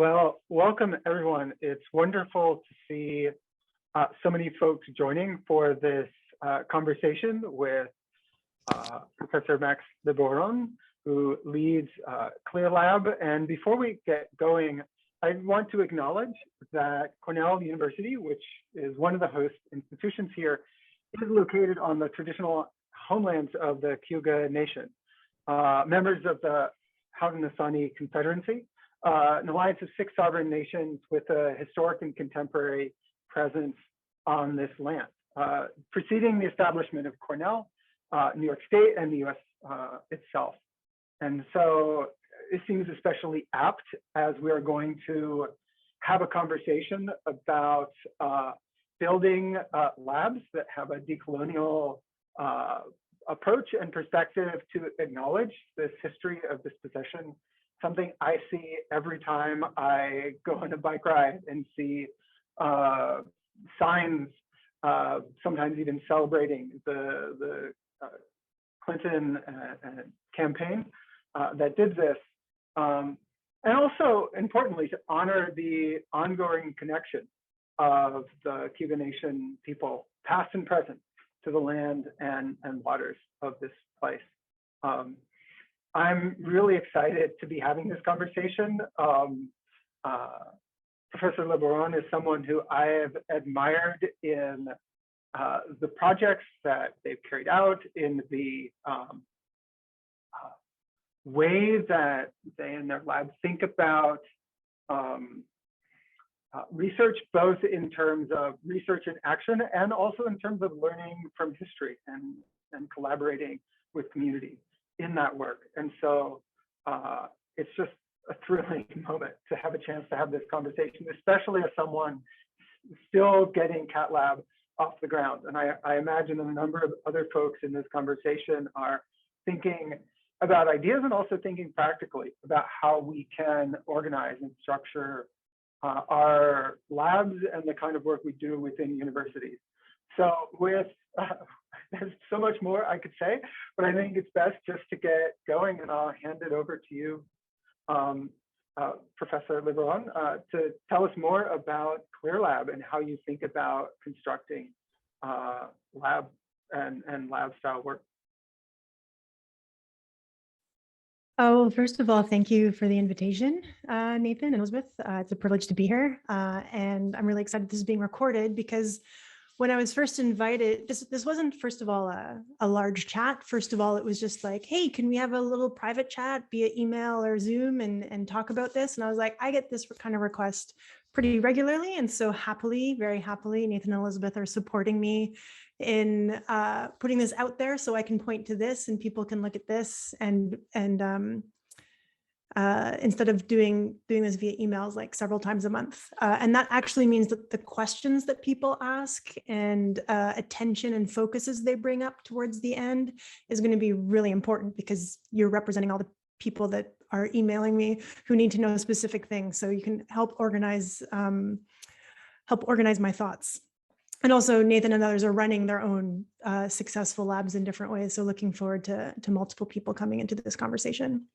Well, welcome everyone. It's wonderful to see so many folks joining for this conversation with Professor Max Liboiron, who leads CLEAR Lab. And before we get going, I want to acknowledge that Cornell University, which is one of the host institutions here, is located on the traditional homelands of the Cayuga Nation, members of the Haudenosaunee Confederacy, an alliance of 6 sovereign nations with a historic and contemporary presence on this land. Preceding the establishment of Cornell, New York State, and the US itself. And so it seems especially apt as we are going to have a conversation about building labs that have a decolonial approach and perspective to acknowledge this history of dispossession, something I see every time I go on a bike ride and see signs, sometimes even celebrating the Clinton campaign that did this. And also, importantly, to honor the ongoing connection of the Cayuga Nation people, past and present, to the land and waters of this place. I'm really excited to be having this conversation. Professor Liboiron is someone who I have admired in the projects that they've carried out, in the way that they in their lab think about research, both in terms of research and action, and also in terms of learning from history and collaborating with community in that work. And so it's just a thrilling moment to have a chance to have this conversation, especially as someone still getting Cat Lab off the ground. And I imagine a number of other folks in this conversation are thinking about ideas and also thinking practically about how we can organize and structure our labs and the kind of work we do within universities. So with, there's so much more I could say, but I think it's best just to get going, and I'll hand it over to you, Professor Liboiron, to tell us more about CLEAR Lab and how you think about constructing lab and lab style work. Oh, well, first of all, thank you for the invitation, Nathan and Elizabeth. It's a privilege to be here. And I'm really excited this is being recorded, because when I was first invited, this wasn't, first of all, a large chat. First of all, it was just like, hey, can we have a little private chat via email or Zoom and talk about this? And I was like, I get this kind of request pretty regularly. And so happily, very happily, Nathan and Elizabeth are supporting me in putting this out there so I can point to this and people can look at this, and instead of doing this via emails like several times a month. And that actually means that the questions that people ask and attention and focuses they bring up towards the end is going to be really important, because you're representing all the people that are emailing me who need to know specific things. So you can help organize my thoughts. And also Nathan and others are running their own successful labs in different ways. So looking forward to multiple people coming into this conversation.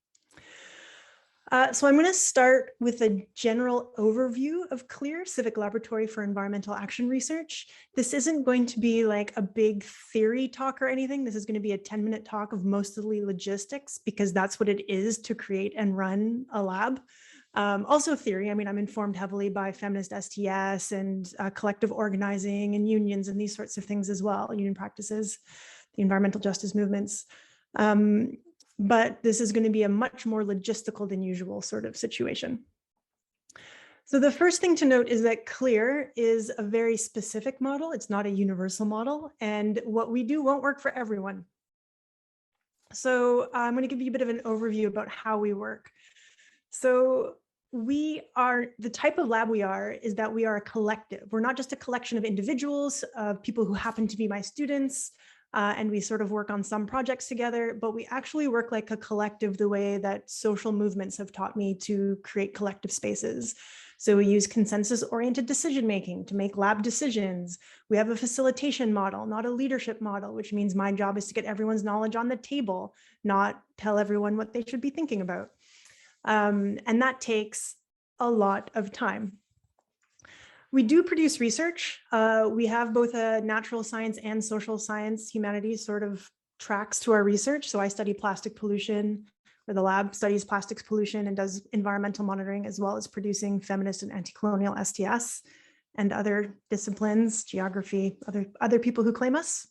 So I'm going to start with a general overview of CLEAR, Civic Laboratory for Environmental Action Research. This isn't going to be like a big theory talk or anything. This is going to be a 10-minute talk of mostly logistics, because that's what it is to create and run a lab. Also theory. I mean, I'm informed heavily by feminist STS and collective organizing and unions and these sorts of things as well, union practices, the environmental justice movements. But this is going to be a much more logistical than usual sort of situation. So the first thing to note is that CLEAR is a very specific model. It's not a universal model, and what we do won't work for everyone. So I'm going to give you a bit of an overview about how we work. So we are, the type of lab we are is that we are a collective. We're not just a collection of individuals, of people who happen to be my students, and we sort of work on some projects together, but we actually work like a collective the way that social movements have taught me to create collective spaces. So we use consensus-oriented decision-making to make lab decisions. We have a facilitation model, not a leadership model, which means my job is to get everyone's knowledge on the table, not tell everyone what they should be thinking about. And that takes a lot of time. We do produce research. We have both a natural science and social science humanities sort of tracks to our research. So I study plastic pollution, or the lab studies plastics pollution and does environmental monitoring, as well as producing feminist and anti-colonial STS and other disciplines, geography, other people who claim us.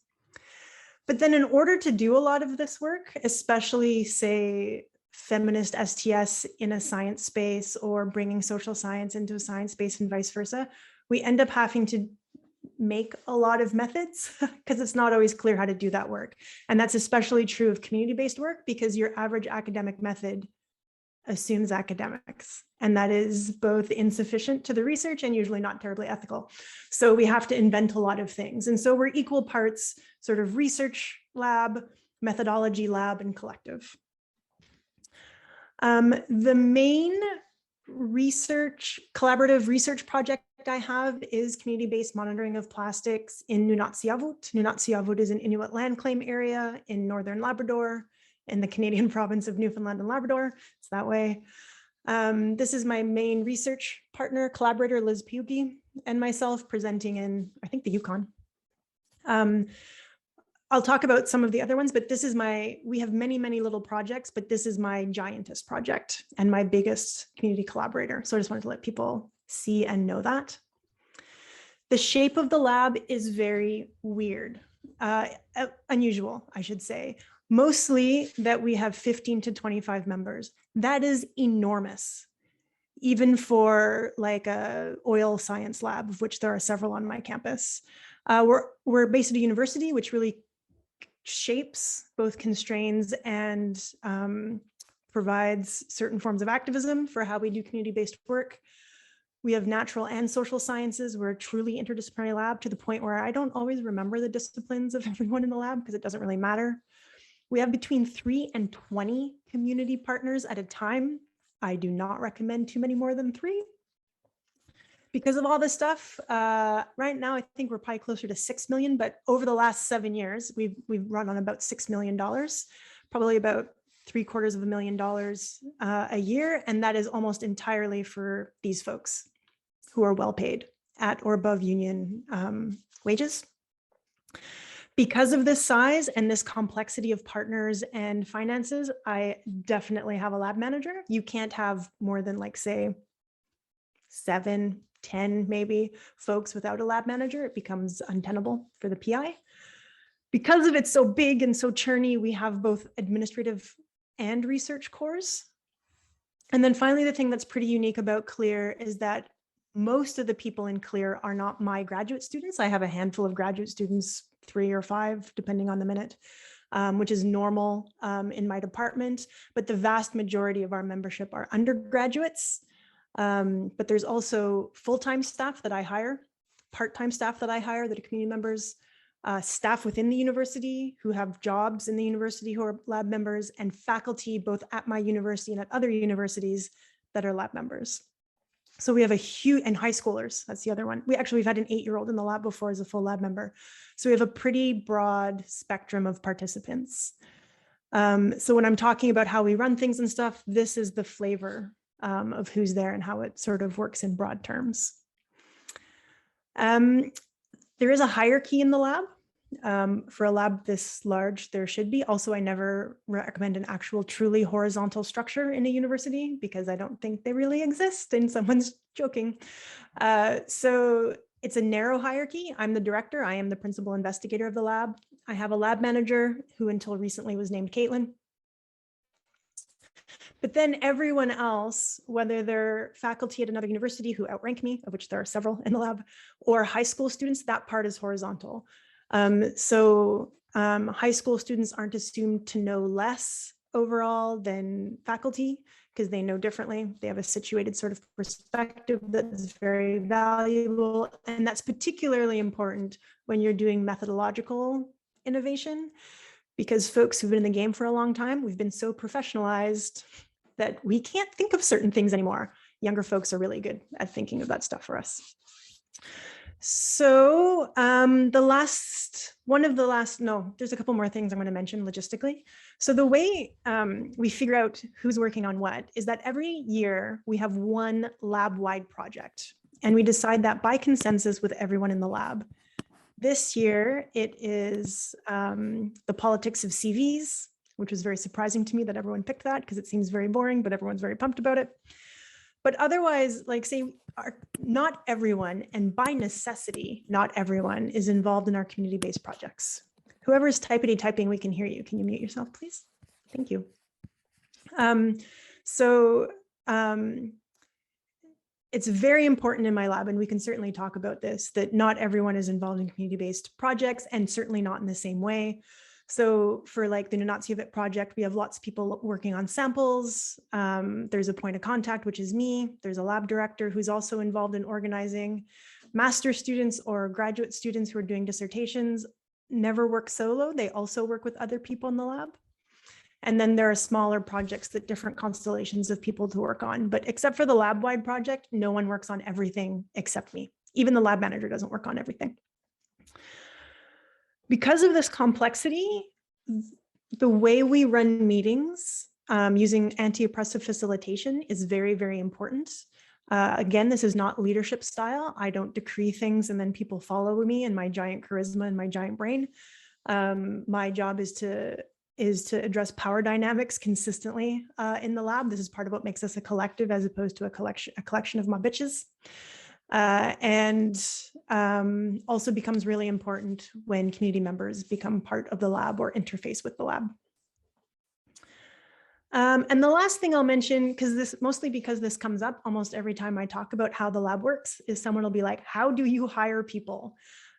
But then in order to do a lot of this work, especially say feminist STS in a science space or bringing social science into a science space and vice versa, we end up having to make a lot of methods because it's not always clear how to do that work. And that's especially true of community-based work because your average academic method assumes academics. And that is both insufficient to the research and usually not terribly ethical. So we have to invent a lot of things. And so we're equal parts sort of research lab, methodology lab, and collective. The main collaborative research project I have is community-based monitoring of plastics in Nunatsiavut. Nunatsiavut is an Inuit land claim area in northern Labrador in the Canadian province of Newfoundland and Labrador. It's that way. This is my main research partner, collaborator, Liz Piuki, and myself presenting in, I think, the Yukon. I'll talk about some of the other ones, but this is we have many, many little projects, but this is my giantest project and my biggest community collaborator. So I just wanted to let people see and know that. The shape of the lab is very weird, unusual, I should say. Mostly that we have 15 to 25 members. That is enormous, even for like a oil science lab, of which there are several on my campus. We're based at a university, which really shapes, both constrains and provides certain forms of activism for how we do community-based work. We have natural and social sciences. We're a truly interdisciplinary lab to the point where I don't always remember the disciplines of everyone in the lab because it doesn't really matter. We have between 3 and 20 community partners at a time. I do not recommend too many more than 3. Because of all this stuff, right now, I think we're probably closer to 6 million, but over the last 7 years, we've run on about $6 million, probably about $750,000 a year. And that is almost entirely for these folks who are well paid at or above union wages. Because of this size and this complexity of partners and finances, I definitely have a lab manager. You can't have more than like, say, 7, 10 maybe folks without a lab manager. It becomes untenable for the PI. Because of it's so big and so churny, we have both administrative and research cores. And then finally, the thing that's pretty unique about CLEAR is that most of the people in CLEAR are not my graduate students. I have a handful of graduate students, 3 or 5, depending on the minute, which is normal in my department. But the vast majority of our membership are undergraduates. But there's also full-time staff that I hire, part-time staff that I hire that are community members, staff within the university who have jobs in the university who are lab members, and faculty both at my university and at other universities that are lab members. So we have a huge, and high schoolers, that's the other one. We've had an 8-year-old in the lab before as a full lab member. So we have a pretty broad spectrum of participants. So when I'm talking about how we run things and stuff, this is the flavor of who's there and how it sort of works in broad terms. There is a hierarchy in the lab. For a lab this large, there should be. Also, I never recommend an actual truly horizontal structure in a university because I don't think they really exist and someone's joking. So it's a narrow hierarchy. I'm the director. I am the principal investigator of the lab. I have a lab manager who until recently was named Caitlin. But then everyone else, whether they're faculty at another university who outrank me, of which there are several in the lab, or high school students, that part is horizontal. High school students aren't assumed to know less overall than faculty because they know differently. They have a situated sort of perspective that's very valuable. And that's particularly important when you're doing methodological innovation, because folks who've been in the game for a long time, we've been so professionalized that we can't think of certain things anymore. Younger folks are really good at thinking of that stuff for us. So there's a couple more things I'm going to mention logistically. So the way we figure out who's working on what is that every year we have one lab-wide project, and we decide that by consensus with everyone in the lab. This year it is the politics of CVs, which was very surprising to me that everyone picked that because it seems very boring, but everyone's very pumped about it. But otherwise, like say, not everyone, and by necessity, not everyone is involved in our community-based projects. Whoever is typing, we can hear you. Can you mute yourself, please? Thank you. It's very important in my lab, and we can certainly talk about this, that not everyone is involved in community-based projects, and certainly not in the same way. So for like the Civic project, we have lots of people working on samples. There's a point of contact, which is me. There's a lab director who's also involved in organizing. Master students or graduate students who are doing dissertations never work solo. They also work with other people in the lab. And then there are smaller projects that different constellations of people to work on. But except for the Labwide project, no one works on everything except me. Even the lab manager doesn't work on everything. Because of this complexity, the way we run meetings using anti-oppressive facilitation is very, very important. Again, this is not leadership style. I don't decree things and then people follow me and my giant charisma and my giant brain. My job is to address power dynamics consistently in the lab. This is part of what makes us a collective as opposed to a collection of my bitches. And also becomes really important when community members become part of the lab or interface with the lab. And the last thing I'll mention, mostly because this comes up almost every time I talk about how the lab works, is someone will be like, how do you hire people?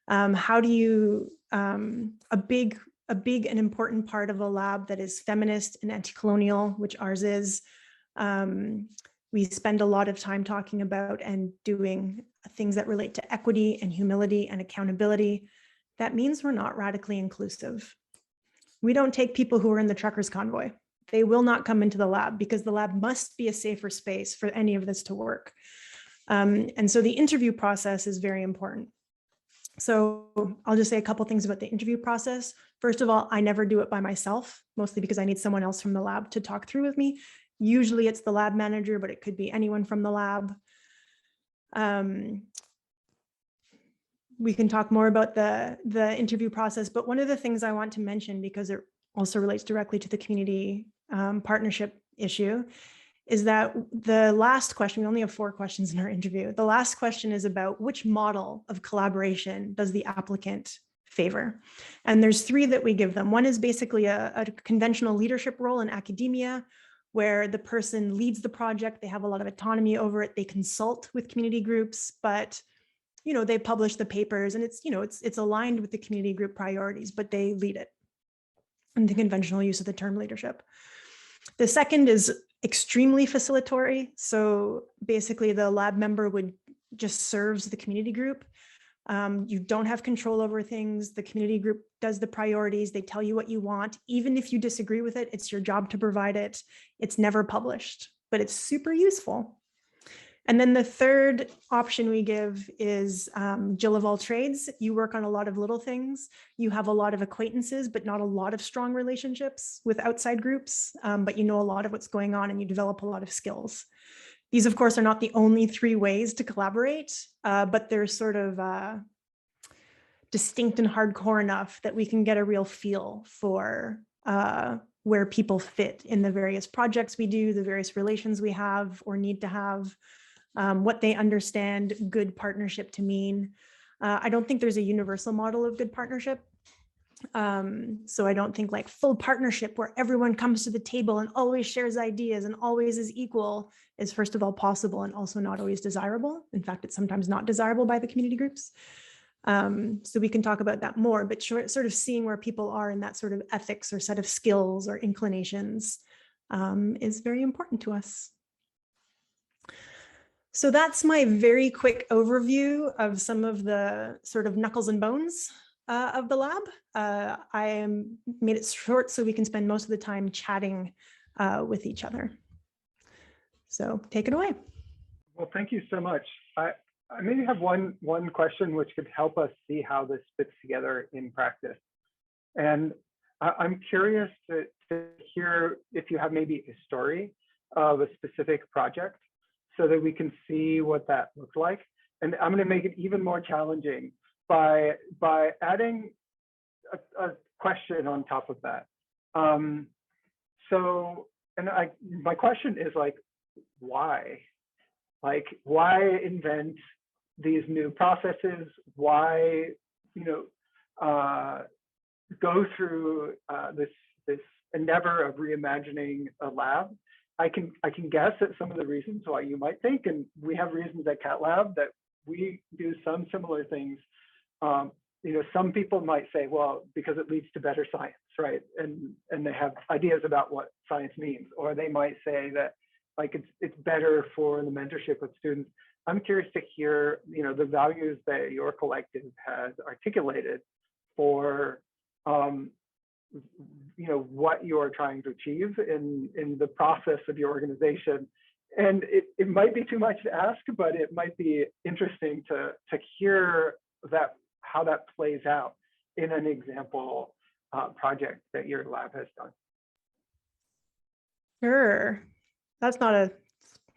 How do you, a big and important part of a lab that is feminist and anti-colonial, which ours is, we spend a lot of time talking about and doing things that relate to equity and humility and accountability. That means we're not radically inclusive. We don't take people who are in the truckers convoy. They will not come into the lab because the lab must be a safer space for any of this to work. And so the interview process is very important. So I'll just say a couple things about the interview process. First of all, I never do it by myself, mostly because I need someone else from the lab to talk through with me. Usually it's the lab manager, but it could be anyone from the lab. We can talk more about the interview process, but one of the things I want to mention, because it also relates directly to the community partnership issue, is that the last question, we only have 4 questions in our interview. The last question is about which model of collaboration does the applicant favor? And there's 3 that we give them. One is basically a conventional leadership role in academia, where the person leads the project, they have a lot of autonomy over it, they consult with community groups, but they publish the papers and it's aligned with the community group priorities, but they lead it. And the conventional use of the term leadership. The second is extremely facilitatory. So basically the lab member would just serves the community group. You don't have control over things. The community group does the priorities. They tell you what you want. Even if you disagree with it, it's your job to provide it. It's never published, but it's super useful. And then the third option we give is Jill of all trades. You work on a lot of little things. You have a lot of acquaintances, but not a lot of strong relationships with outside groups, but you know a lot of what's going on and you develop a lot of skills. These, of course, are not the only 3 ways to collaborate, but they're sort of distinct and hardcore enough that we can get a real feel for where people fit in the various projects we do, the various relations we have or need to have, what they understand good partnership to mean. I don't think there's a universal model of good partnership. So I don't think like full partnership where everyone comes to the table and always shares ideas and always is equal is first of all possible and also not always desirable. In fact, it's sometimes not desirable by the community groups. So we can talk about that more, but sort of seeing where people are in that sort of ethics or set of skills or inclinations is very important to us. So that's my very quick overview of some of the sort of knuckles and bones of the lab. I made it short so we can spend most of the time chatting with each other. So take it away. Well, thank you so much. I maybe have one question which could help us see how this fits together in practice. And I'm curious to hear if you have maybe a story of a specific project so that we can see what that looks like. And I'm going to make it even more challenging by adding a question on top of that. My question is like, why? Like, why invent these new processes? Why, go through this endeavor of reimagining a lab? I can guess at some of the reasons why you might think, and we have reasons at Cat Lab that we do some similar things. Some people might say, well, because it leads to better science, right? And they have ideas about what science means, or they might say that like it's better for the mentorship with students. I'm curious to hear, the values that your collective has articulated for, what you're trying to achieve in the process of your organization. And it might be too much to ask, but it might be interesting to hear how that plays out in an example project that your lab has done. Sure. That's not a,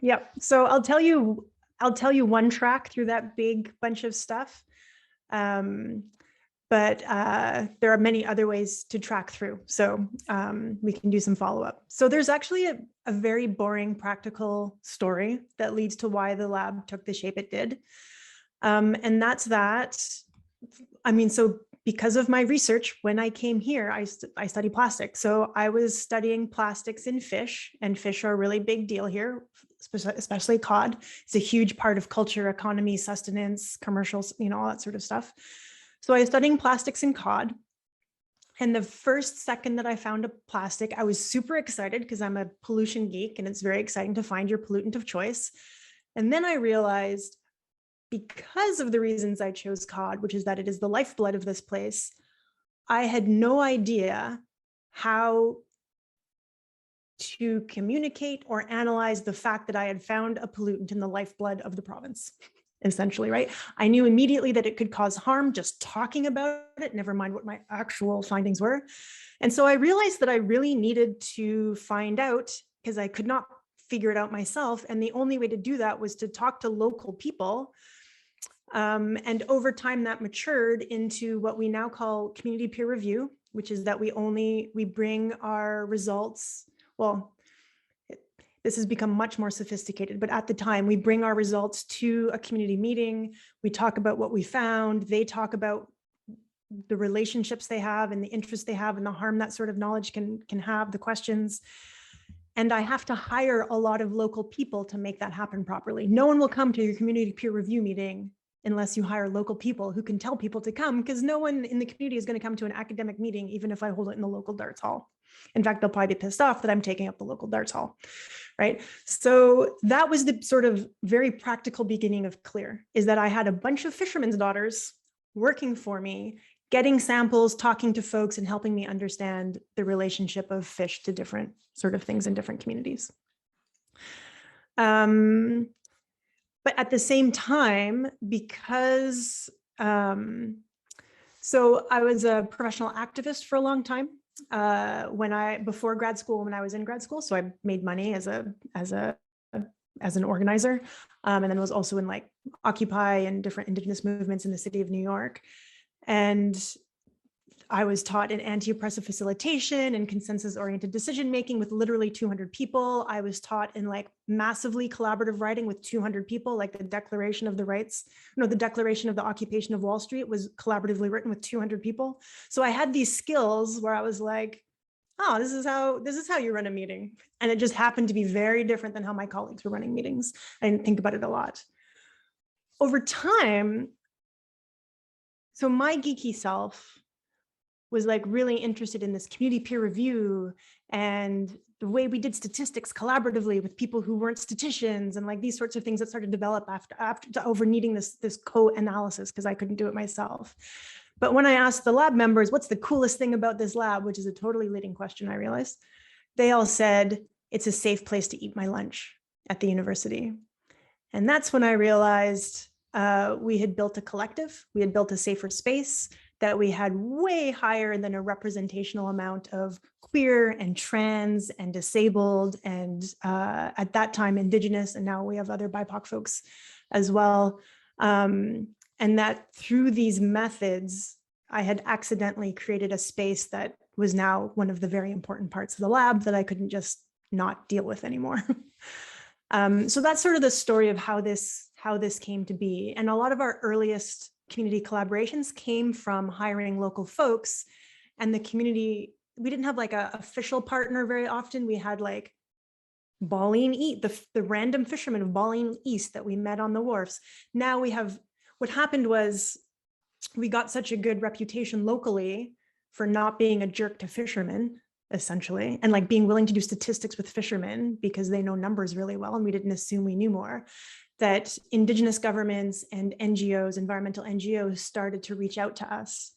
yep. So I'll tell you one track through that big bunch of stuff. But there are many other ways to track through. So we can do some follow-up. So there's actually a very boring practical story that leads to why the lab took the shape it did. And that's that, so because of my research, when I came here, I study plastics. So I was studying plastics in fish, and fish are a really big deal here, especially cod. It's a huge part of culture, economy, sustenance, commercials, all that sort of stuff. So I was studying plastics in cod. And the first second that I found a plastic, I was super excited because I'm a pollution geek and it's very exciting to find your pollutant of choice. And then I realized, because of the reasons I chose cod, which is that it is the lifeblood of this place, I had no idea how to communicate or analyze the fact that I had found a pollutant in the lifeblood of the province, essentially, right? I knew immediately that it could cause harm just talking about it, never mind what my actual findings were. And so I realized that I really needed to find out, because I could not figure it out myself. And the only way to do that was to talk to local people. And over time that matured into what we now call community peer review, which is that we bring our results. Well, this has become much more sophisticated, but at the time we bring our results to a community meeting. We talk about what we found. They talk about the relationships they have and the interests they have and the harm that sort of knowledge can have, the questions. And I have to hire a lot of local people to make that happen properly. No one will come to your community peer review meeting unless you hire local people who can tell people to come, because no one in the community is going to come to an academic meeting, even if I hold it in the local darts hall. In fact, they'll probably be pissed off that I'm taking up the local darts hall, right? So that was the sort of very practical beginning of CLEAR, is that I had a bunch of fishermen's daughters working for me, getting samples, talking to folks, and helping me understand the relationship of fish to different sort of things in different communities. But at the same time, because, so I was a professional activist for a long time before grad school, when I was in grad school. So I made money as an organizer, and then was also in like Occupy and different Indigenous movements in the city of New York. And I was taught in anti-oppressive facilitation and consensus-oriented decision-making with literally 200 people. I was taught in like massively collaborative writing with 200 people, like the Declaration of the Declaration of the Occupation of Wall Street was collaboratively written with 200 people. So I had these skills where I was like, oh, this is how you run a meeting. And it just happened to be very different than how my colleagues were running meetings. I didn't think about it a lot. Over time, so my geeky self was like really interested in this community peer review and the way we did statistics collaboratively with people who weren't statisticians, and like these sorts of things that started to develop after over needing this co-analysis because I couldn't do it myself. But when I asked the lab members, what's the coolest thing about this lab, which is a totally leading question, I realized, they all said, it's a safe place to eat my lunch at the university. And that's when I realized we had built a collective, we had built a safer space, that we had way higher than a representational amount of queer and trans and disabled and at that time Indigenous, and now we have other BIPOC folks as well. And that through these methods, I had accidentally created a space that was now one of the very important parts of the lab that I couldn't just not deal with anymore. So that's sort of the story of how this came to be. And a lot of our earliest community collaborations came from hiring local folks, and the community, we didn't have like a official partner very often. We had like Balleen East, the random fishermen of Balleen East that we met on the wharfs. Now we have, what happened was we got such a good reputation locally for not being a jerk to fishermen, essentially, and like being willing to do statistics with fishermen because they know numbers really well and we didn't assume we knew more, that Indigenous governments and NGOs, environmental NGOs, started to reach out to us.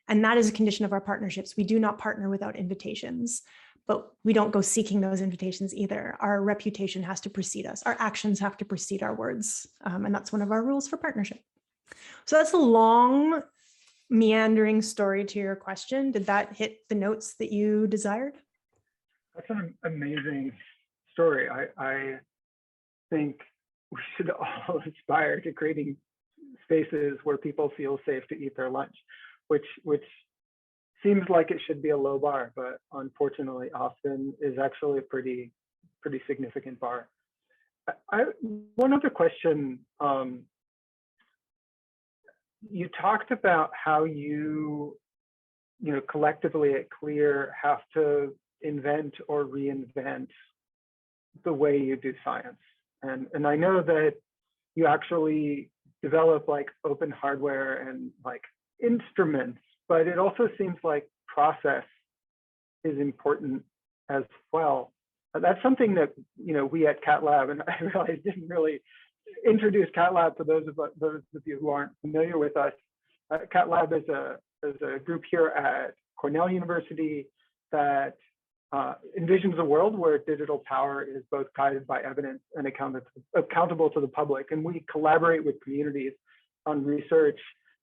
And that is a condition of our partnerships. We do not partner without invitations, but we don't go seeking those invitations either. Our reputation has to precede us. Our actions have to precede our words. And that's one of our rules for partnership. So that's a long, meandering story to your question. Did that hit the notes that you desired? That's an amazing story. I think we should all aspire to creating spaces where people feel safe to eat their lunch, which seems like it should be a low bar, but unfortunately often is actually a pretty significant bar. One other question, you talked about how you collectively at CLEAR have to invent or reinvent the way you do science. And I know that you actually develop like open hardware and like instruments, but it also seems like process is important as well. That's something that we at Cat Lab, and I realized didn't really introduce Cat Lab for those of you who aren't familiar with us. Cat Lab is a group here at Cornell University that envisions a world where digital power is both guided by evidence and accountable to the public. And we collaborate with communities on research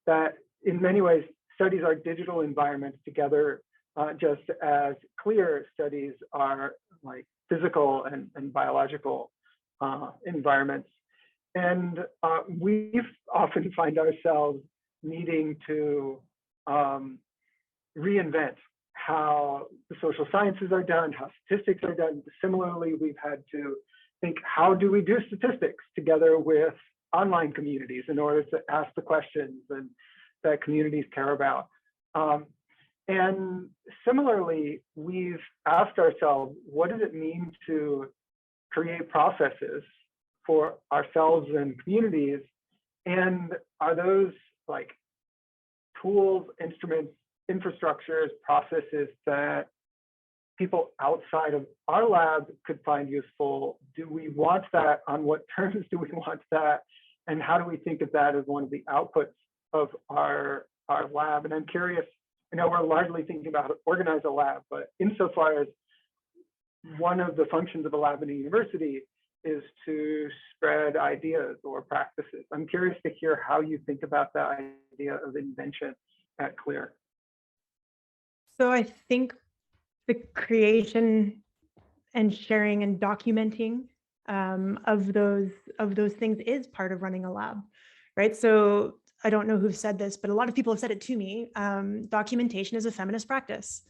that in many ways studies our digital environments together, just as CLEAR studies are like physical and biological environments. And we often find ourselves needing to reinvent how the social sciences are done, how statistics are done. Similarly, we've had to think, how do we do statistics together with online communities in order to ask the questions that communities care about? And similarly, we've asked ourselves, what does it mean to create processes for ourselves and communities? And are those like tools, instruments, infrastructures, processes that people outside of our lab could find useful? Do we want that? On what terms do we want that? And how do we think of that as one of the outputs of our lab? And I'm curious, we're largely thinking about how to organize a lab, but insofar as one of the functions of a lab in a university is to spread ideas or practices, I'm curious to hear how you think about the idea of invention at CLEAR. So I think the creation and sharing and documenting of those things is part of running a lab, right? So I don't know who said this, but a lot of people have said it to me. Documentation is a feminist practice.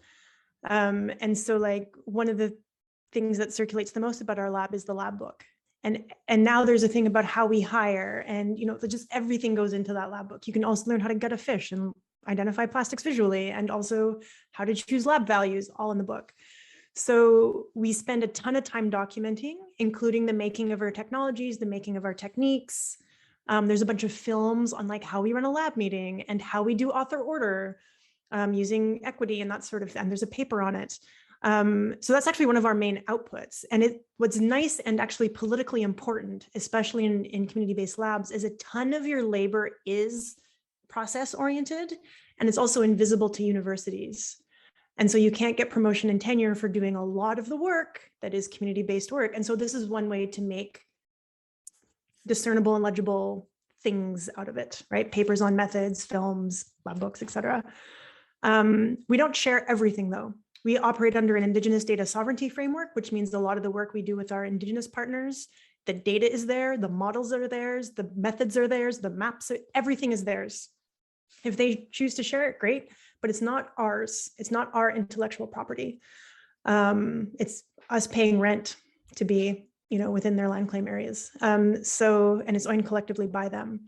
And so like one of the things that circulates the most about our lab is the lab book. And now there's a thing about how we hire, and just everything goes into that lab book. You can also learn how to gut a fish and identify plastics visually, and also how to choose lab values, all in the book. So we spend a ton of time documenting, including the making of our technologies, the making of our techniques. There's a bunch of films on like how we run a lab meeting and how we do author order using equity and that sort of thing. And there's a paper on it. So that's actually one of our main outputs. And what's nice and actually politically important, especially in community-based labs, is a ton of your labor is process oriented, and it's also invisible to universities. And so you can't get promotion and tenure for doing a lot of the work that is community-based work. And so this is one way to make discernible and legible things out of it, right? Papers on methods, films, lab books, etc. We don't share everything though. We operate under an Indigenous data sovereignty framework, which means a lot of the work we do with our Indigenous partners, the data is there, the models are theirs, the methods are theirs, the maps, everything is theirs. If they choose to share it, great, but it's not ours. It's not our intellectual property. It's us paying rent to be, within their land claim areas. And it's owned collectively by them.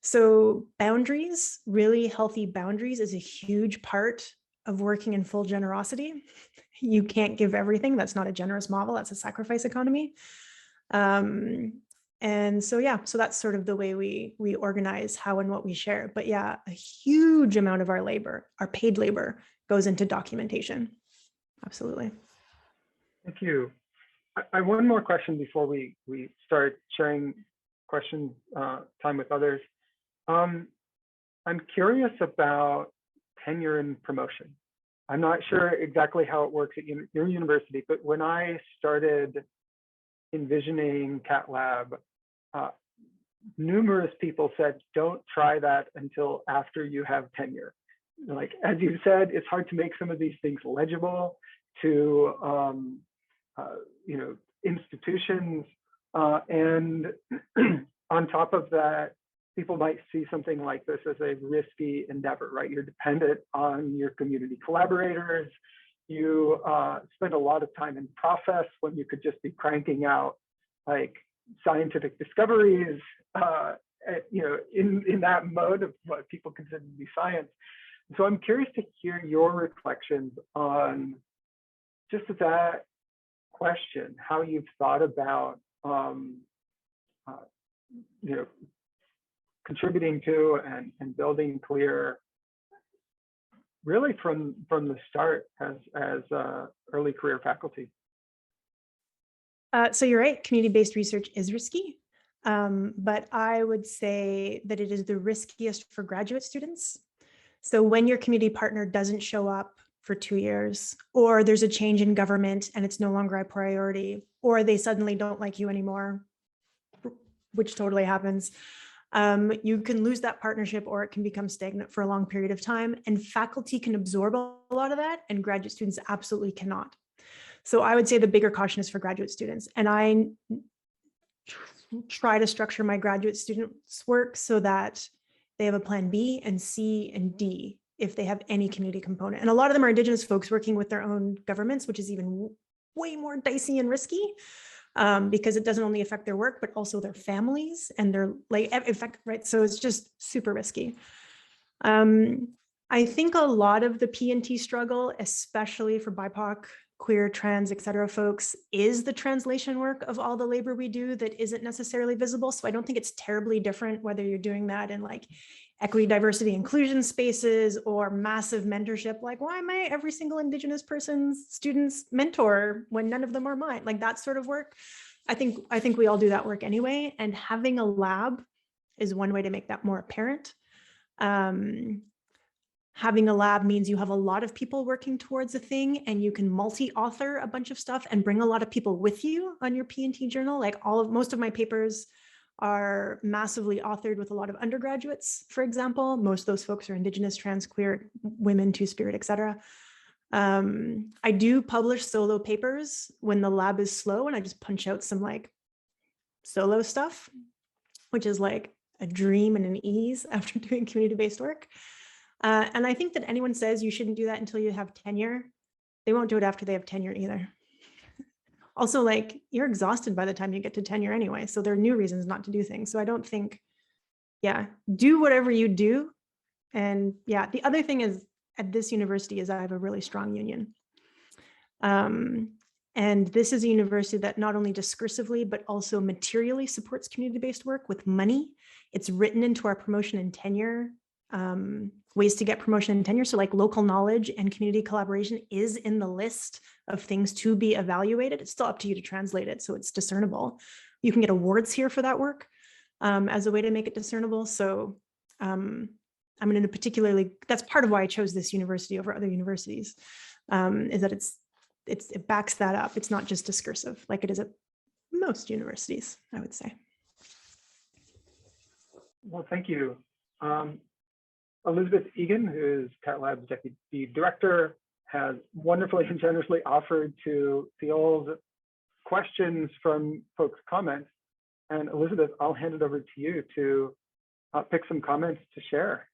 So boundaries, really healthy boundaries, is a huge part of working in full generosity. You can't give everything. That's not a generous model. That's a sacrifice economy. And so, so that's sort of the way we organize how and what we share. But yeah, a huge amount of our labor, our paid labor, goes into documentation. Absolutely. Thank you. I one more question before we start sharing question time with others. I'm curious about tenure and promotion. I'm not sure exactly how it works at your university, but when I started envisioning Cat Lab, numerous people said, don't try that until after you have tenure. Like, as you said, it's hard to make some of these things legible to institutions. And on top of that, people might see something like this as a risky endeavor, right? You're dependent on your community collaborators. You spend a lot of time in process when you could just be cranking out like scientific discoveries, in that mode of what people consider to be science. So I'm curious to hear your reflections on just that question, how you've thought about contributing to and building clear, really from the start as early career faculty. So you're right, community-based research is risky, but I would say that it is the riskiest for graduate students. So when your community partner doesn't show up for 2 years, or there's a change in government and it's no longer a priority, or they suddenly don't like you anymore, which totally happens, you can lose that partnership, or it can become stagnant for a long period of time. And faculty can absorb a lot of that, and graduate students absolutely cannot. So I would say the bigger caution is for graduate students. And I try to structure my graduate students' work so that they have a plan B and C and D if they have any community component. And a lot of them are Indigenous folks working with their own governments, which is even way more dicey and risky, because it doesn't only affect their work, but also their families and their effect, right? So it's just super risky. I think a lot of the P&T struggle, especially for BIPOC, queer, trans, et cetera folks, is the translation work of all the labor we do that isn't necessarily visible. So I don't think it's terribly different whether you're doing that in like equity, diversity, inclusion spaces or massive mentorship. Like, why am I every single Indigenous person's student's mentor when none of them are mine? Like that sort of work. I think we all do that work anyway. And having a lab is one way to make that more apparent. Having a lab means you have a lot of people working towards a thing, and you can multi-author a bunch of stuff and bring a lot of people with you on your P&T journal. Like most of my papers are massively authored with a lot of undergraduates, for example. Most of those folks are Indigenous, trans, queer, women, two-spirit, et cetera. I do publish solo papers when the lab is slow, and I just punch out some like solo stuff, which is like a dream and an ease after doing community-based work. And I think that anyone says you shouldn't do that until you have tenure, they won't do it after they have tenure either. Also, like, you're exhausted by the time you get to tenure anyway, so there are new reasons not to do things. So I don't think, do whatever you do. And the other thing is at this university is I have a really strong union. And this is a university that not only discursively, but also materially supports community-based work with money. It's written into our promotion and tenure ways to get promotion and tenure. So like local knowledge and community collaboration is in the list of things to be evaluated. It's still up to you to translate it so it's discernible. You can get awards here for that work as a way to make it discernible. So I'm in a particularly, that's part of why I chose this university over other universities, is that it backs that up. It's not just discursive like it is at most universities, I would say. Well, thank you. Elizabeth Egan, who is Cat Lab's Deputy Director, has wonderfully and generously offered to field questions from folks' comments. And Elizabeth, I'll hand it over to you to pick some comments to share.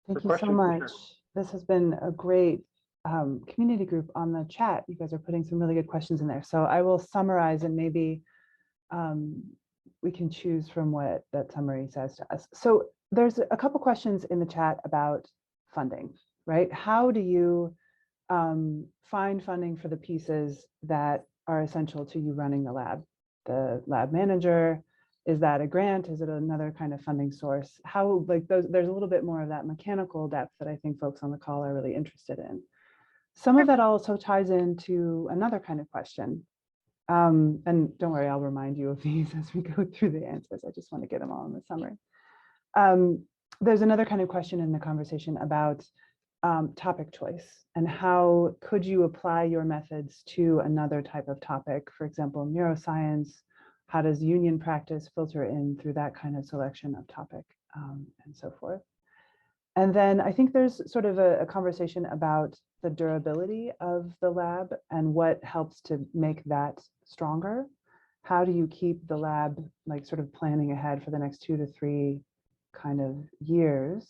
Thank you so much. This has been a great community group on the chat. You guys are putting some really good questions in there. So I will summarize and maybe we can choose from what that summary says to us. So there's a couple questions in the chat about funding, right? How do you find funding for the pieces that are essential to you running the lab? The lab manager, is that a grant? Is it another kind of funding source? How, like those, there's a little bit more of that mechanical depth that I think folks on the call are really interested in. Some of that also ties into another kind of question. And don't worry, I'll remind you of these as we go through the answers. I just want to get them all in the summary. There's another kind of question in the conversation about topic choice and how could you apply your methods to another type of topic, for example, neuroscience. How does union practice filter in through that kind of selection of topic and so forth? And then I think there's sort of a conversation about the durability of the lab and what helps to make that stronger. How do you keep the lab like sort of planning ahead for the next 2 to 3 kind of years,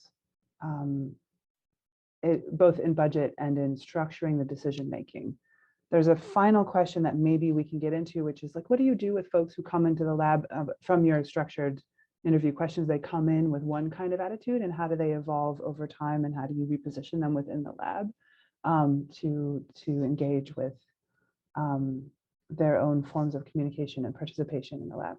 both in budget and in structuring the decision making? There's a final question that maybe we can get into, which is like, what do you do with folks who come into the lab from your structured interview questions? They come in with one kind of attitude, and how do they evolve over time, and how do you reposition them within the lab to engage with their own forms of communication and participation in the lab?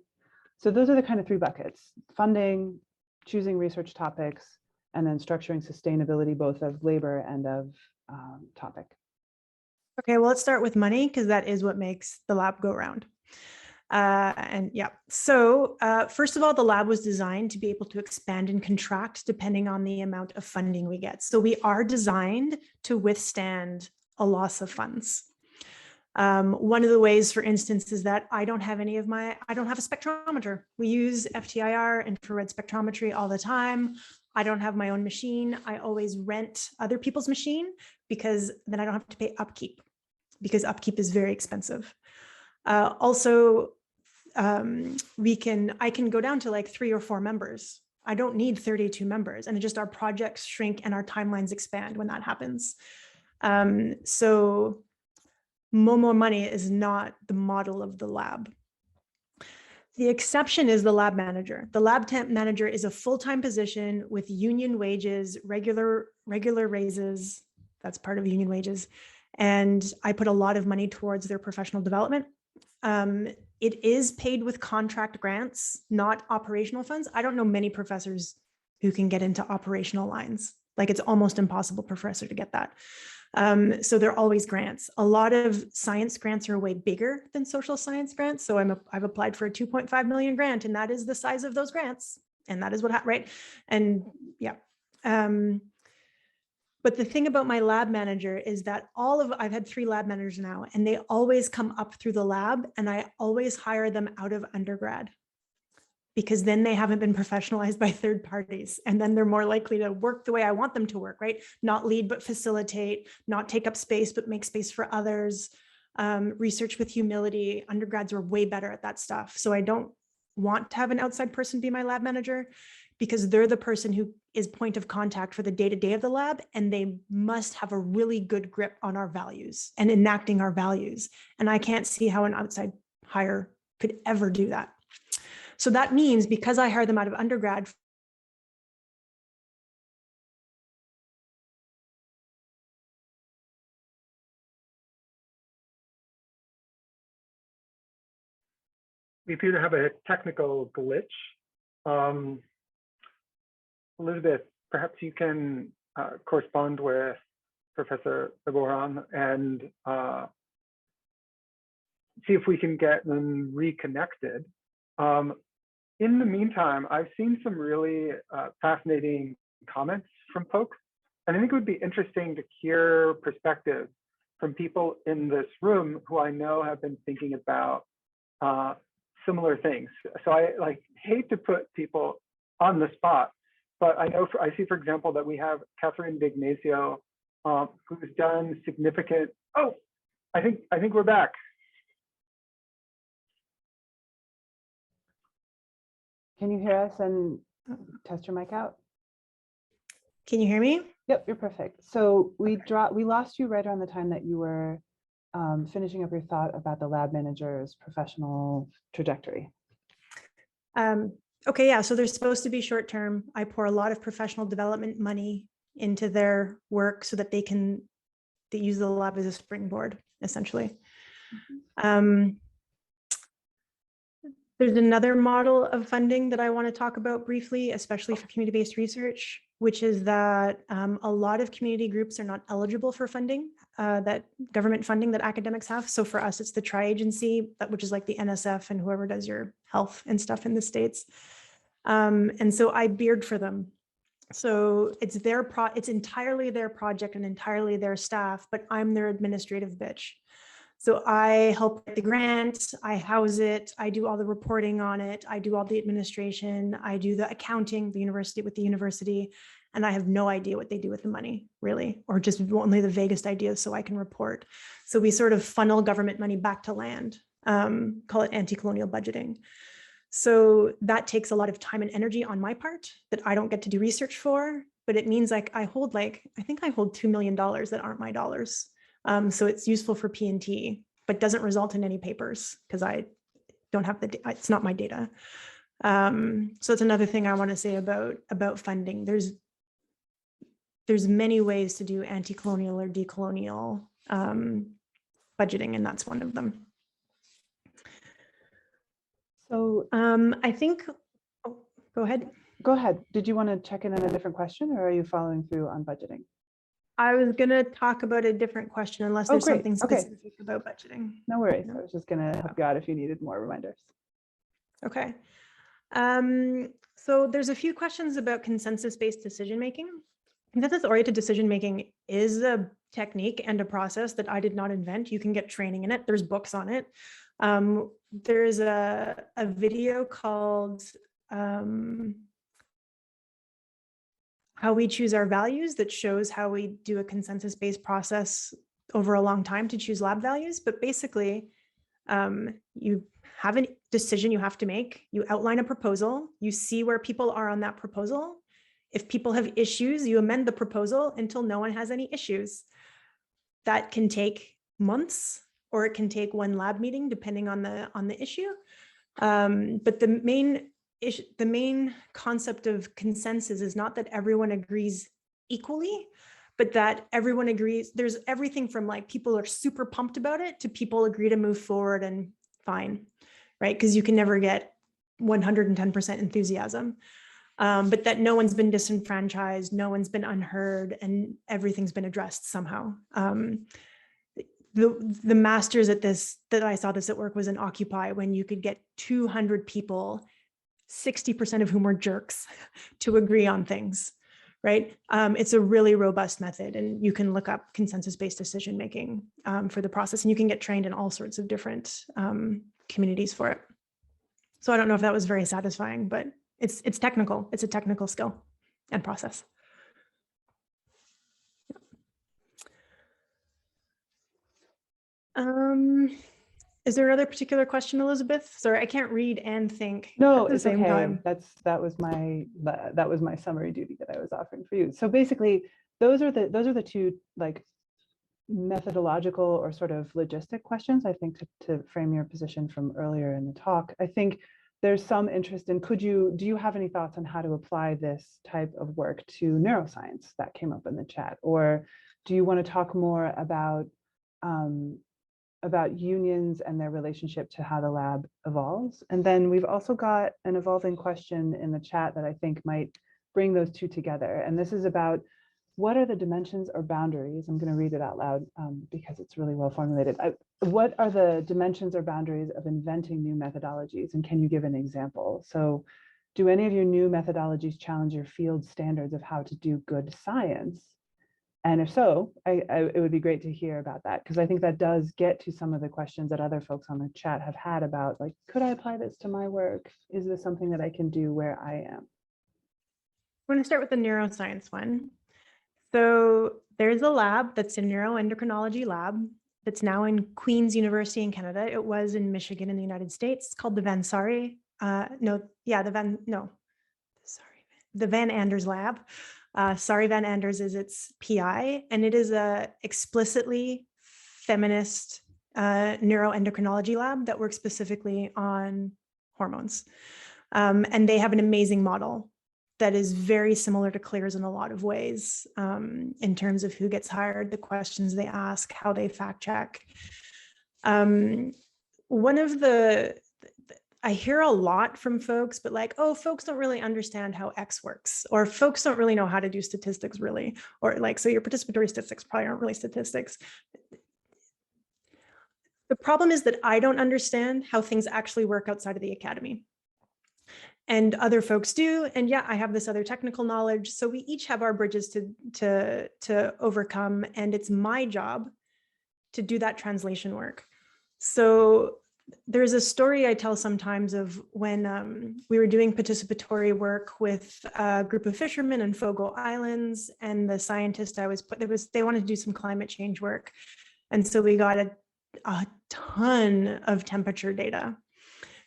So those are the kind of 3 buckets: funding, choosing research topics, and then structuring sustainability, both of labor and of topic. Okay, well, let's start with money, because that is what makes the lab go round. And yeah, so first of all, the lab was designed to be able to expand and contract depending on the amount of funding we get. So we are designed to withstand a loss of funds. One of the ways, for instance, is that I don't have a spectrometer. We use FTIR, infrared spectrometry, all the time. I don't have my own machine. I always rent other people's machine, because then I don't have to pay upkeep, because upkeep is very expensive. Also, I can go down to like 3 or 4 members. I don't need 32 members, and just our projects shrink and our timelines expand when that happens. So more money is not the model of the lab. The exception is the lab manager. The lab temp manager is a full-time position with union wages, regular raises. That's part of union wages. And I put a lot of money towards their professional development. It is paid with contract grants, not operational funds. I don't know many professors who can get into operational lines. Like, it's almost impossible professor to get that. So they're always grants. A lot of science grants are way bigger than social science grants. So I've applied for a 2.5 million grant, and that is the size of those grants. And that is what, right? And yeah. But the thing about my lab manager is that I've had 3 lab managers now, and they always come up through the lab, and I always hire them out of undergrad, because then they haven't been professionalized by third parties. And then they're more likely to work the way I want them to work, right? Not lead, but facilitate, not take up space, but make space for others. Research with humility. Undergrads are way better at that stuff. So I don't want to have an outside person be my lab manager, because they're the person who is point of contact for the day-to-day of the lab, and they must have a really good grip on our values and enacting our values. And I can't see how an outside hire could ever do that. So that means, because I hire them out of undergrad, We appear to have a technical glitch. Elizabeth, perhaps you can correspond with Professor Liborion and see if we can get them reconnected. In the meantime, I've seen some really fascinating comments from folks, and I think it would be interesting to hear perspectives from people in this room who I know have been thinking about similar things. So I hate to put people on the spot. But I know, I see, for example, that we have Catherine D'Ignazio, who's done significant, oh, I think we're back. Can you hear us and test your mic out? Can you hear me? Yep, you're perfect. So we lost you right around the time that you were finishing up your thought about the lab manager's professional trajectory. Okay, yeah, so they're supposed to be short term. I pour a lot of professional development money into their work so that they use the lab as a springboard, essentially. There's another model of funding that I want to talk about briefly, especially for community-based research, which is that a lot of community groups are not eligible for funding, that government funding that academics have. So for us, it's the tri-agency, which is like the NSF and whoever does your health and stuff in the States. And so I beard for them. So it's it's entirely their project and entirely their staff, but I'm their administrative bitch. So I help write the grant, I house it, I do all the reporting on it, I do all the administration, I do the accounting, the university, and I have no idea what they do with the money, really, or just only the vaguest ideas so I can report. So we sort of funnel government money back to land, call it anti-colonial budgeting. So that takes a lot of time and energy on my part that I don't get to do research for, but it means like I think I hold $2 million that aren't my dollars. So it's useful for P&T, but doesn't result in any papers because I don't have it's not my data. So it's another thing I want to say about funding. There's many ways to do anti-colonial or decolonial budgeting, and that's one of them. So I think, oh, go ahead. Go ahead. Did you want to check in on a different question, or are you following through on budgeting? I was going to talk about a different question unless there's something specific about budgeting. No worries. I was just going to help you out if you needed more reminders. Okay. So there's a few questions about consensus-based decision-making. Consensus-oriented decision-making is a technique and a process that I did not invent. You can get training in it. There's books on it. There's a video called How We Choose Our Values that shows how we do a consensus-based process over a long time to choose lab values. But basically, you have a decision you have to make. You outline a proposal. You see where people are on that proposal. If people have issues, you amend the proposal until no one has any issues. That can take months, or it can take one lab meeting, depending on the issue. But the main concept of consensus is not that everyone agrees equally, but that everyone agrees. There's everything from like people are super pumped about it to people agree to move forward and fine, right? Because you can never get 110% enthusiasm. But that no one's been disenfranchised, no one's been unheard, and everything's been addressed somehow. The masters at this, that I saw this at work, was in Occupy, when you could get 200 people, 60% of whom were jerks, to agree on things, right? It's a really robust method, and you can look up consensus-based decision-making for the process, and you can get trained in all sorts of different communities for it. So I don't know if that was very satisfying, but it's technical. It's a technical skill and process. Is there another particular question, Elizabeth? Sorry, I can't read and think at the same time. That was my summary duty that I was offering for you. So basically, those are the two like methodological or sort of logistic questions, I think, to frame your position from earlier in the talk. I think there's some interest in, do you have any thoughts on how to apply this type of work to neuroscience? That came up in the chat. Or do you want to talk more about unions and their relationship to how the lab evolves? And then we've also got an evolving question in the chat that I think might bring those two together. And this is about, what are the dimensions or boundaries? I'm going to read it out loud because it's really well formulated. What are the dimensions or boundaries of inventing new methodologies? And can you give an example? So do any of your new methodologies challenge your field standards of how to do good science? And if so, it would be great to hear about that, because I think that does get to some of the questions that other folks on the chat have had about, like, could I apply this to my work? Is this something that I can do where I am? I'm going to start with the neuroscience one. So there's a lab that's a neuroendocrinology lab that's now in Queen's University in Canada. It was in Michigan in the United States. It's called the the Van Anders lab. Sari Van Anders is its PI, and it is a explicitly feminist neuroendocrinology lab that works specifically on hormones. And they have an amazing model that is very similar to Claire's in a lot of ways, in terms of who gets hired, the questions they ask, how they fact check. One of I hear a lot from folks, but like, oh, folks don't really understand how X works, or folks don't really know how to do statistics really, or like, so your participatory statistics probably aren't really statistics. The problem is that I don't understand how things actually work outside of the academy. And other folks do. And yeah, I have this other technical knowledge. So we each have our bridges to overcome. And it's my job to do that translation work. So there's a story I tell sometimes of when we were doing participatory work with a group of fishermen in Fogo Islands, and the scientist they wanted to do some climate change work. And so we got a ton of temperature data.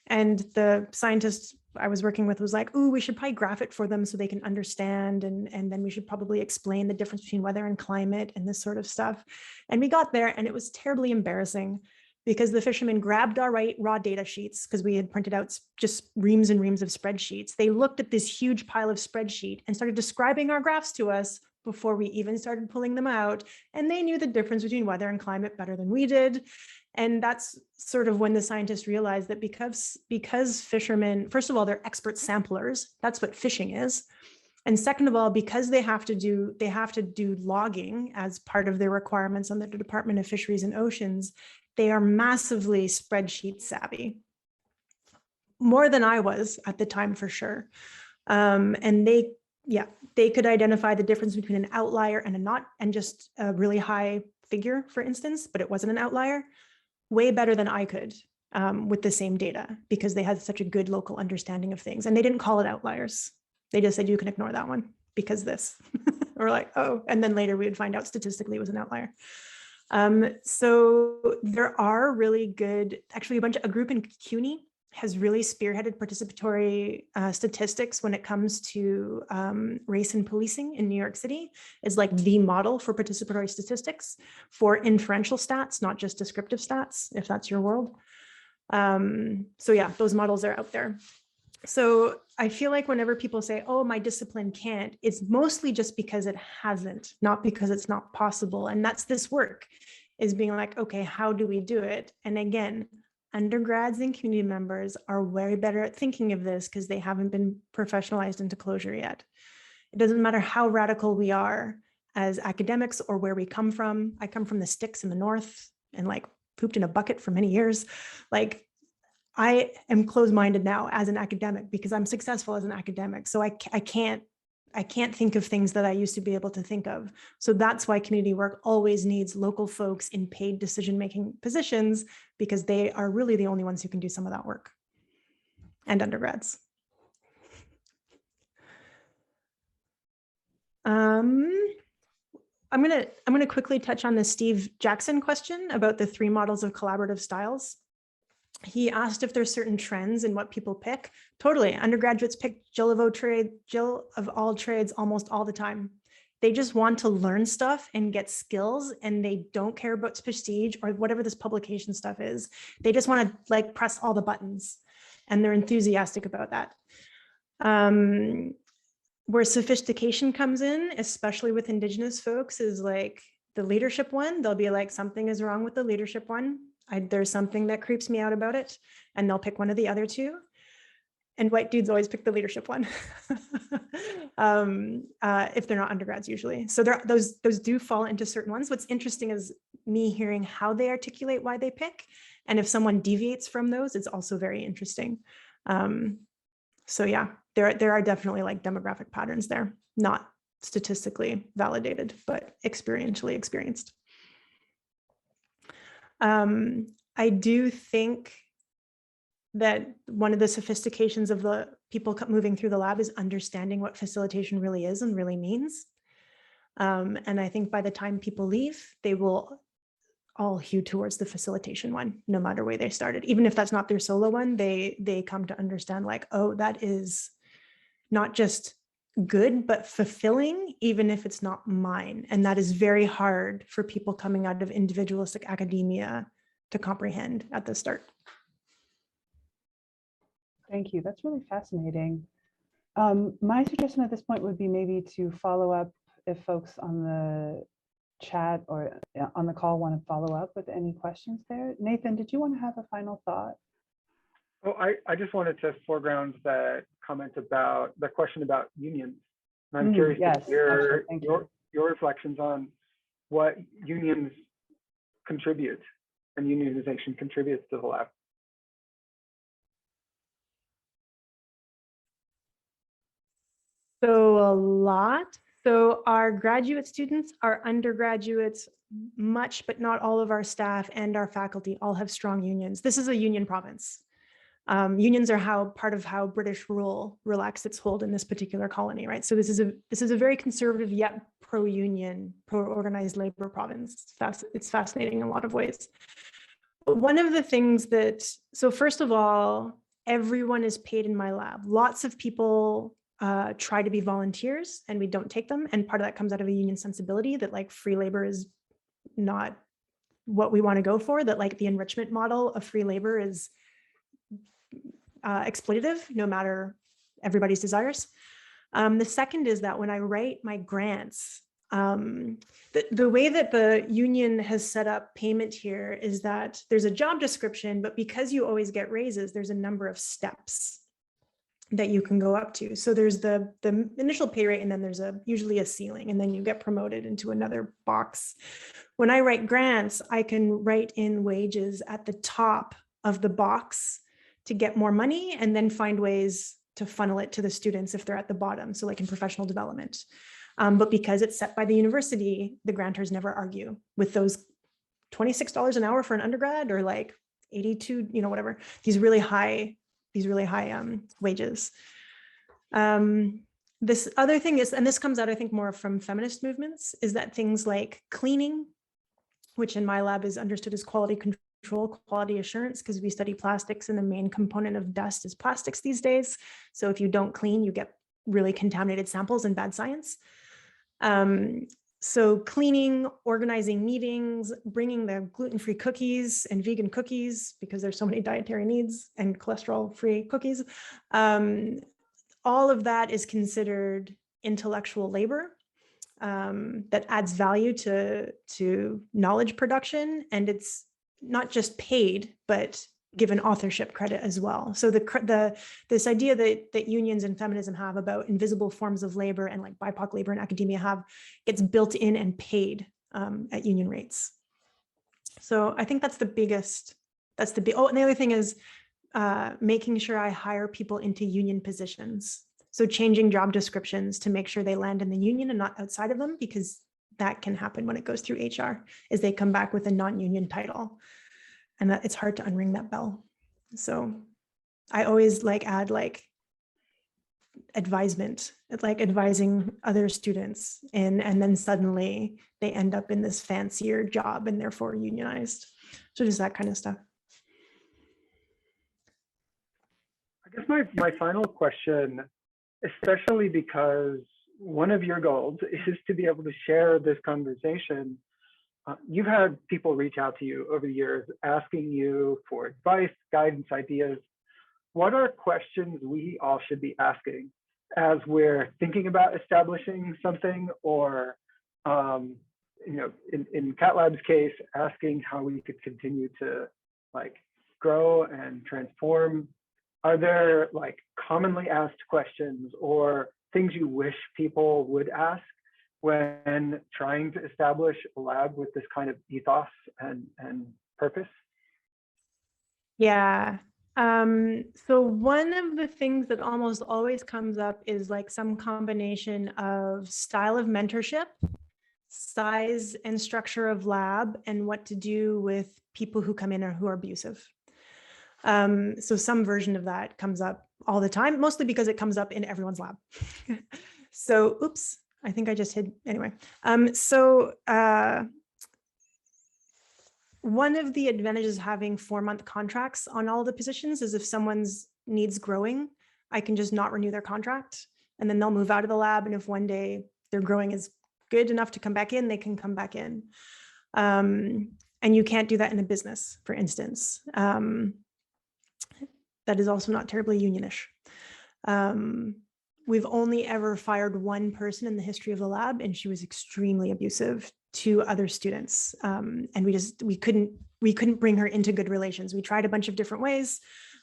And the scientist I was working with was like, "Ooh, we should probably graph it for them so they can understand. And then we should probably explain the difference between weather and climate and this sort of stuff." And we got there, and it was terribly embarrassing because the fishermen grabbed our raw data sheets, because we had printed out just reams and reams of spreadsheets. They looked at this huge pile of spreadsheet and started describing our graphs to us before we even started pulling them out. And they knew the difference between weather and climate better than we did. And that's sort of when the scientists realized that because fishermen, first of all, they're expert samplers. That's what fishing is. And second of all, because they have to do logging as part of their requirements on the Department of Fisheries and Oceans, they are massively spreadsheet savvy, more than I was at the time for sure. And they could identify the difference between an outlier and just a really high figure, for instance, but it wasn't an outlier, way better than I could with the same data, because they had such a good local understanding of things. And they didn't call it outliers. They just said, you can ignore that one because this. We're like, oh, and then later we would find out statistically it was an outlier. So there are really good, actually a group in CUNY has really spearheaded participatory statistics when it comes to race and policing in New York City. Is like the model for participatory statistics for inferential stats, not just descriptive stats, if that's your world. So yeah, those models are out there. So I feel like whenever people say, oh, my discipline can't, it's mostly just because it hasn't, not because it's not possible. And that's this work, is being like, okay, how do we do it? And again, undergrads and community members are way better at thinking of this because they haven't been professionalized into closure yet. It doesn't matter how radical we are as academics or where we come from. I come from the sticks in the north and like pooped in a bucket for many years. Like, I am closed-minded now as an academic because I'm successful as an academic. So I can't think of things that I used to be able to think of. So that's why community work always needs local folks in paid decision-making positions, because they are really the only ones who can do some of that work, and undergrads. I'm gonna quickly touch on the Steve Jackson question about the 3 models of collaborative styles. He asked if there's certain trends in what people pick. Totally, undergraduates pick Jill of all trades almost all the time. They just want to learn stuff and get skills, and they don't care about prestige or whatever this publication stuff is. They just want to like press all the buttons, and they're enthusiastic about that. Where sophistication comes in, especially with Indigenous folks, is like the leadership one. They'll be like, something is wrong with the leadership one. There's something that creeps me out about it, and they'll pick one of the other 2. And white dudes always pick the leadership one, if they're not undergrads usually. So those do fall into certain ones. What's interesting is me hearing how they articulate why they pick, and if someone deviates from those, it's also very interesting. So yeah, there are definitely like demographic patterns there, not statistically validated, but experientially experienced. I do think that one of the sophistications of the people moving through the lab is understanding what facilitation really is and really means. And I think by the time people leave, they will all hew towards the facilitation one, no matter where they started. Even if that's not their solo one, they come to understand like, oh, that is not just good, but fulfilling, even if it's not mine. And that is very hard for people coming out of individualistic academia to comprehend at the start. Thank you. That's really fascinating. My suggestion at this point would be maybe to follow up if folks on the chat or on the call want to follow up with any questions there. Nathan, did you want to have a final thought? Oh, I just wanted to foreground that comment about the question about unions. And I'm curious to hear your reflections on what unions contribute and unionization contributes to the lab. So a lot. So our graduate students, our undergraduates, much but not all of our staff and our faculty all have strong unions. This is a union province. Unions are part of how British rule relaxed its hold in this particular colony, right? So this is a very conservative yet pro-union, pro-organized labor province. It's fascinating in a lot of ways. But one of the things so first of all, everyone is paid in my lab. Lots of people try to be volunteers and we don't take them. And part of that comes out of a union sensibility that like free labor is not what we want to go for, that like the enrichment model of free labor is exploitative, no matter everybody's desires. The second is that when I write my grants, the way that the union has set up payment here is that there's a job description, but because you always get raises, there's a number of steps that you can go up to. So there's the initial pay rate, and then there's usually a ceiling, and then you get promoted into another box. When I write grants, I can write in wages at the top of the box to get more money, and then find ways to funnel it to the students if they're at the bottom. So like in professional development. But because it's set by the university, the grantors never argue with those $26 an hour for an undergrad or like 82, whatever, these really high wages. This other thing is, and this comes out, I think, more from feminist movements, is that things like cleaning, which in my lab is understood as quality control, quality assurance, because we study plastics and the main component of dust is plastics these days. So if you don't clean, you get really contaminated samples and bad science. So cleaning, organizing meetings, bringing the gluten-free cookies and vegan cookies, because there's so many dietary needs, and cholesterol-free cookies. All of that is considered intellectual labor that adds value to knowledge production. And it's not just paid, but given authorship credit as well. So this idea that unions and feminism have about invisible forms of labor and like BIPOC labor in academia gets built in and paid at union rates. So I think that's the biggest, and the other thing is making sure I hire people into union positions. So changing job descriptions to make sure they land in the union and not outside of them, because that can happen when it goes through HR, is they come back with a non-union title. And that it's hard to unring that bell. So I always add advisement, like advising other students, and then suddenly they end up in this fancier job and therefore unionized. So just that kind of stuff. I guess my final question, especially because one of your goals is to be able to share this conversation. You've had people reach out to you over the years asking you for advice, guidance, ideas. What are questions we all should be asking as we're thinking about establishing something, or in Cat Lab's case, asking how we could continue to grow and transform? Are there commonly asked questions or things you wish people would ask when trying to establish a lab with this kind of ethos and purpose? Yeah. So one of the things that almost always comes up is some combination of style of mentorship, size and structure of lab, and what to do with people who come in or who are abusive. So some version of that comes up all the time, mostly because it comes up in everyone's lab. So, oops, I think I just hid, anyway. One of the advantages of having 4-month contracts on all the positions is if someone's needs growing, I can just not renew their contract, and then they'll move out of the lab. And if one day their growing is good enough to come back in, they can come back in. And you can't do that in a business, for instance. That is also not terribly unionish. We've only ever fired one person in the history of the lab, and she was extremely abusive to other students. And we couldn't bring her into good relations. We tried a bunch of different ways.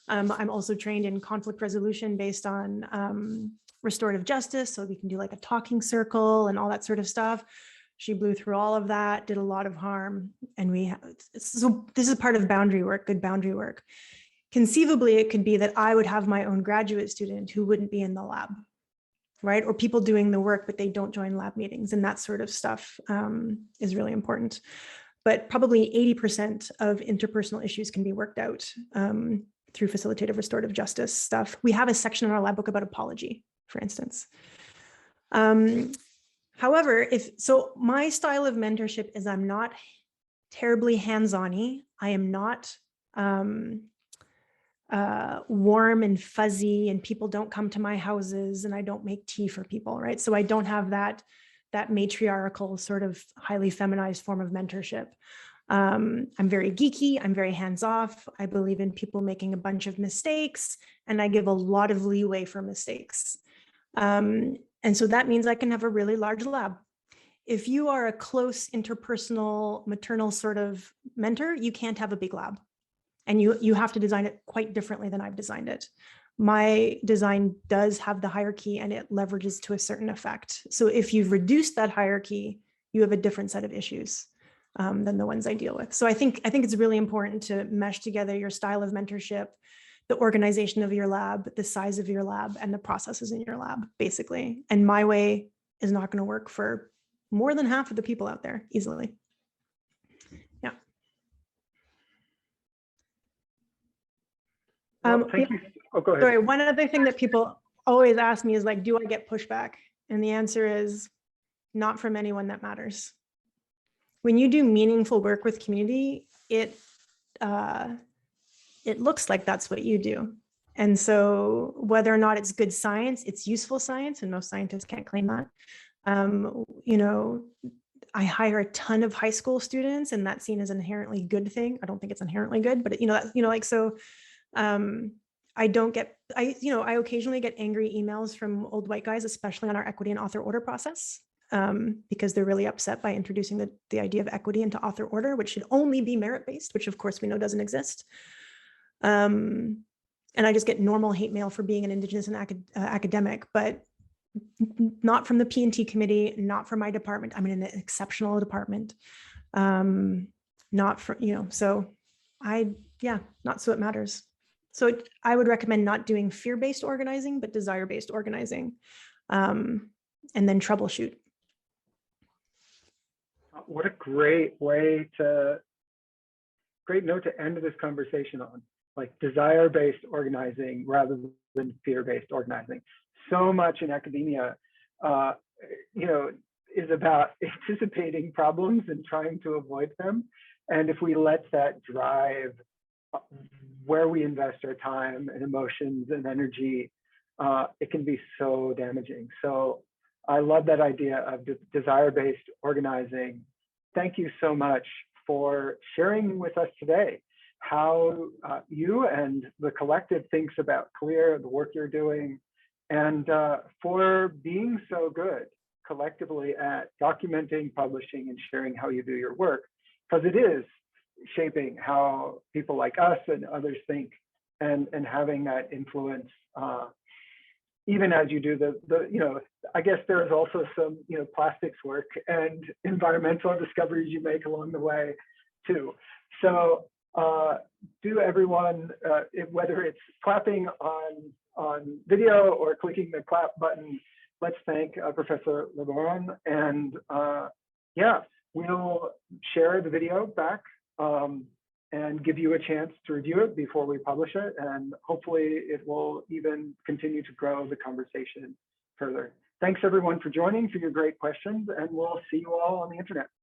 I'm also trained in conflict resolution based on restorative justice. So we can do like a talking circle and all that sort of stuff. She blew through all of that, did a lot of harm. And so this is part of boundary work, good boundary work. Conceivably, it could be that I would have my own graduate student who wouldn't be in the lab, right? Or people doing the work, but they don't join lab meetings, and that sort of stuff is really important. But probably 80% of interpersonal issues can be worked out through facilitative restorative justice stuff. We have a section in our lab book about apology, for instance. However, so my style of mentorship is I'm not terribly hands-on-y. I am not warm and fuzzy, and people don't come to my houses, and I don't make tea for people, right? So I don't have that matriarchal sort of highly feminized form of mentorship. I'm very geeky, I'm very hands-off. I believe in people making a bunch of mistakes, and I give a lot of leeway for mistakes. And so that means I can have a really large lab. If you are a close interpersonal maternal sort of mentor, you can't have a big lab. And you have to design it quite differently than I've designed it. My design does have the hierarchy, and it leverages to a certain effect. So if you've reduced that hierarchy, you have a different set of issues than the ones I deal with. So I think it's really important to mesh together your style of mentorship, the organization of your lab, the size of your lab, and the processes in your lab, basically. And my way is not going to work for more than half of the people out there easily. Yeah. Thank you. Oh, go ahead. Sorry, one other thing that people always ask me is like, do I get pushback? And the answer is not from anyone that matters. When you do meaningful work with community, it looks like that's what you do. And so whether or not it's good science, it's useful science, and most scientists can't claim that. You know, I hire a ton of high school students, and that's seen as an inherently good thing. I don't think it's inherently good, but I occasionally get angry emails from old white guys, especially on our equity and author order process, because they're really upset by introducing the idea of equity into author order, which should only be merit-based, which of course we know doesn't exist. And I just get normal hate mail for being an Indigenous and academic, but not from the P&T committee, not from my department. I'm in an exceptional department. Not from, so not so it matters. So I would recommend not doing fear-based organizing, but desire-based organizing, and then troubleshoot. What a great note to end this conversation on, like desire-based organizing rather than fear-based organizing. So much in academia, is about anticipating problems and trying to avoid them. And if we let that drive where we invest our time and emotions and energy, it can be so damaging. So I love that idea of desire-based organizing. Thank you so much for sharing with us today how you and the collective thinks about CLEAR, the work you're doing, and for being so good collectively at documenting, publishing, and sharing how you do your work, because it is shaping how people like us and others think, and having that influence even as you do I guess there is also some plastics work and environmental discoveries you make along the way too. So do everyone, whether it's clapping on video or clicking the clap button, let's thank Professor Liboiron, and we'll share the video back, and and give you a chance to review it before we publish it. And hopefully it will even continue to grow the conversation further. Thanks everyone for joining, for your great questions, and we'll see you all on the internet.